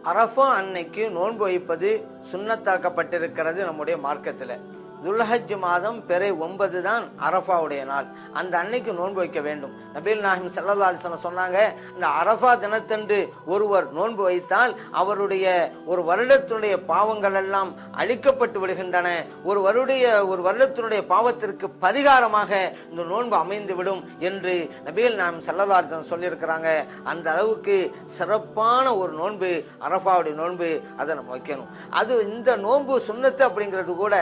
அரஃபா அன்னைக்கு நோன்பு வைப்பது சுன்னத்தாக்கப்பட்டிருக்கிறது நம்முடைய மார்க்கத்தில். துல்ஹஜ் மாதம் பிறை 9 தான் அரஃபாவுடைய நாள். அந்த அன்னைக்கு நோன்பு வைக்க வேண்டும். நபிகள் நாயகம் ஸல்லல்லாஹு அலைஹி வஸல்லம் சொன்னாங்க, இந்த அரஃபா தினத்தன்று ஒருவர் நோன்பு வைத்தால் அவருடைய ஒரு வருடத்தினுடைய பாவங்கள் எல்லாம் அழிக்கப்பட்டு விடுகின்றன. ஒரு வருடத்தினுடைய பாவத்திற்கு பரிகாரமாக இந்த நோன்பு அமைந்துவிடும் என்று நபிகள் நாயகம் ஸல்லல்லாஹு அலைஹி வஸல்லம் சொல்லியிருக்கிறாங்க. அந்த அளவுக்கு சிறப்பான ஒரு நோன்பு அரஃபாவுடைய நோன்பு. அதை நம்ம வைக்கணும். அது இந்த நோன்பு சுன்னத்து அப்படிங்கிறது கூட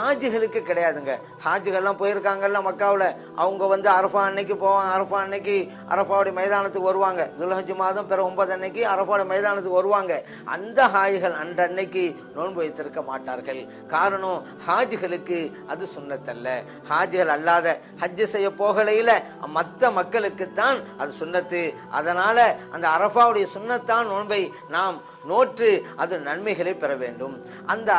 ஹாஜிகளுக்கு கிடையாதுங்க. ஹாஜிகள்லாம் போயிருக்காங்கல்ல மக்காவில், அவங்க அரஃபா அன்னைக்கு போவாங்க. அரஃபா அன்னைக்கு அரஃபாவுடைய மைதானத்துக்கு வருவாங்க. துல்ஹஜ் மாதம் பிற 9 அன்னைக்கு அரஃபாவுடைய மைதானத்துக்கு வருவாங்க. அந்த ஹாஜிகள் அன்றைக்கு நோன்பு வைத்திருக்க மாட்டார்கள். காரணம், ஹாஜிகளுக்கு அது சுன்னத்தல்ல. ஹாஜிகள் அல்லாத ஹஜ் செய்ய போகலையில மற்ற மக்களுக்குத்தான் அது சுன்னத்து. அதனால அந்த அரஃபாவுடைய சுன்னத்தான் நோன்பை நாம் நோற்று அது நன்மைகளை பெற வேண்டும். அந்த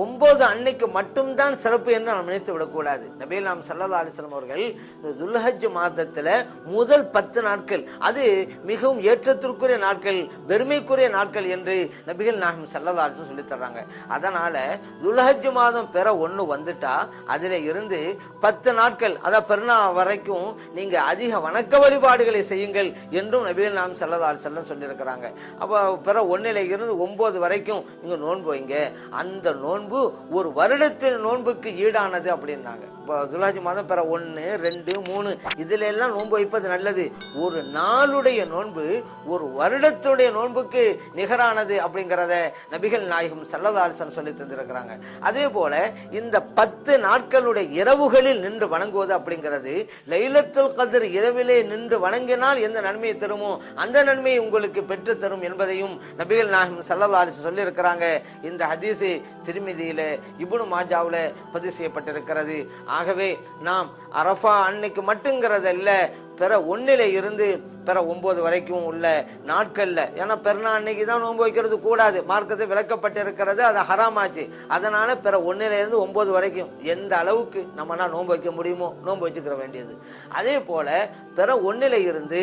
9 அன்னைக்கு மட்டும்தான் சிறப்பு என்று நாம் நினைத்து விடக்கூடாது. நபிகள் நாயகம் ஸல்லல்லாஹு அலைஹி வஸல்லம் அவர்கள் இந்த துல்ஹஜ் மாதத்துல முதல் 10 நாட்கள் அது மிகவும் ஏற்றத்திற்குரிய நாட்கள், பெருமைக்குரிய நாட்கள் என்று நபிகள் நாயகம் ஸல்லல்லாஹு அலைஹி வஸல்லம் சொல்லி தர்றாங்க. அதனால துல்ஹஜ் மாதம் பிற 1 வந்துட்டா அதுல இருந்து 10 நாட்கள் அதாவது பெருநாள் வரைக்கும் நீங்க அதிக வணக்க வழிபாடுகளை செய்யுங்கள் என்றும் நபிகள் நாயகம் ஸல்லல்லாஹு அலைஹி வஸல்லம் சொல்லி இருக்கிறாங்க. அப்ப பிற 1 இருந்து 9 வரைக்கும் நீங்க நோன்பு வைங்க. அந்த நோன்பு ஒரு வருடத்தின் நோன்புக்கு ஈடானது அப்படின்னாங்க. துல்ஹஜ் மாதம் பிற 1, 2, 3 இதுல எல்லாம் நோன்பு வைப்பது நல்லது. ஒரு நாளுடைய நோன்பு ஒரு வருடத்துடைய நோன்புக்கு நிகரானது அப்படிங்கிறத நபிகள் நாயகம் ஸல்லல்லாஹு அலைஹி வஸல்லம் சொல்லி தந்திருக்கிறாங்க. அதே போல இந்த 10 நாட்களுடைய இரவுகளில் நின்று வணங்குவது அப்படிங்கிறது, லைலத்துல் கத்ர் இரவிலே நின்று வணங்கினால் எந்த நன்மையை தருமோ அந்த நன்மையை உங்களுக்கு பெற்று தரும் என்பதையும் நபிகள் நாயகம் ஸல்லல்லாஹு அலைஹி வஸல்லம் சொல்லி இருக்கிறாங்க. இந்த ஹதீஸ் திர்மிதியில, இப்னு மாஜாவுல பதிவு செய்யப்பட்டிருக்கிறது. ஆகவே நாம் அரஃபா அன்னைக்கு மட்டுங்கிறதல்ல, பிற 1 இருந்து பிற 9 வரைக்கும் உள்ள நாட்கள்ல, ஏன்னா பெருநாள் அன்னைக்கு தான் நோன்பு வைக்கிறது கூடாது, மார்க்கத்தை விளக்கப்பட்டிருக்கிறது, அது ஹராமாச்சு. அதனால பிற 1 இருந்து 9 வரைக்கும் எந்த அளவுக்கு நம்மனா நோன்பு வைக்க முடியுமோ நோன்பு வச்சுக்கிற வேண்டியது. அதே போல பிற 1 இருந்து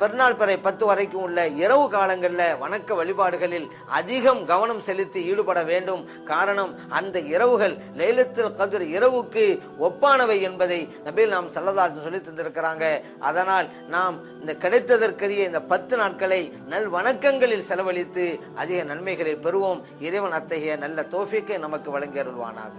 பெருநாள் பிறை 10 வரைக்கும் உள்ள இரவு காலங்கள்ல வணக்க வழிபாடுகளில் அதிகம் கவனம் செலுத்தி ஈடுபட வேண்டும். காரணம், அந்த இரவுகள் லைலத்துல் கத்ர் இரவுக்கு ஒப்பானவை என்பதை நபிகள் நாயகம் ஸல்லல்லாஹு அலைஹி வஸல்லம் சொல்லி தந்திருக்கிறாங்க. அதனால் நாம் இந்த கிடைத்ததற்கரிய இந்த 10 நாட்களை நல் வணக்கங்களில் செலவழித்து அதிக நன்மைகளை பெறுவோம். இறைவன் அத்தகைய நல்ல தௌஃபீக்கை நமக்கு வழங்கி அருள்வானாக.